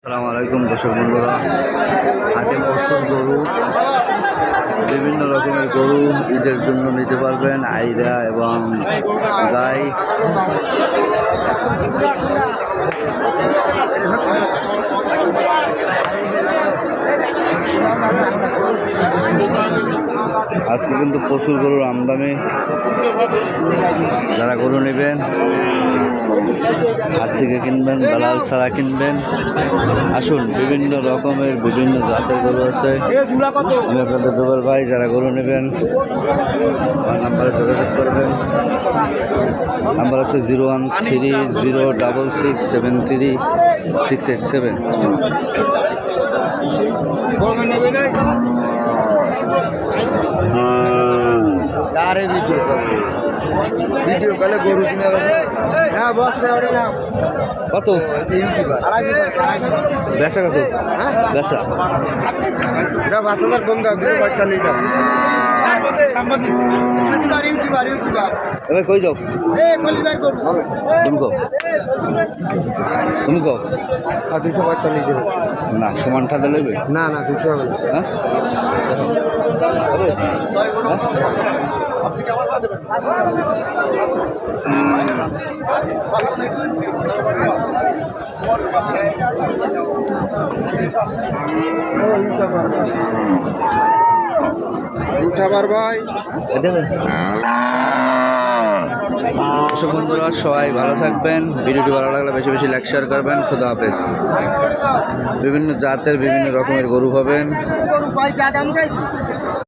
আসসালামু আলাইকুম দর্শক বন্ধুরা, হাটে প্রচুর গরু, বিভিন্ন রকমের গরু ঈদের জন্য নিতে পারবেন, আইরা এবং গাই। আজকে কিন্তু প্রচুর গরুর আমদানি। যারা গরু নেবেন হাট থেকে কিনবেন, দালাল ছাড়া কিনবেন, আসুন। বিভিন্ন রকমের বিভিন্ন জাতের গরু আছে। আমি আপনাদের দুবার ভাই, যারা গরু নেবেন আমার নাম্বারে যোগাযোগ করবেন। নাম্বার আছে 01306673687। ভিডিও কলে গরু কিনে কত বেচা? কত বেচা? এটা 5,000 কম দাও, 45 টাকা। এবার কই যাও? তুমি কও 245 দেবে না, সমান ঠাদা নেবে না? 200 হবে না। হ্যাঁ, উঠাবার ভাই দর্শক বন্ধুরা, সবাই ভালো থাকবেন। ভিডিওটি ভালো লাগলে বেশি বেশি লাইক শেয়ার করবেন। খোদা হাফেজ। বিভিন্ন জাতের বিভিন্ন রকমের গরু পাবেন।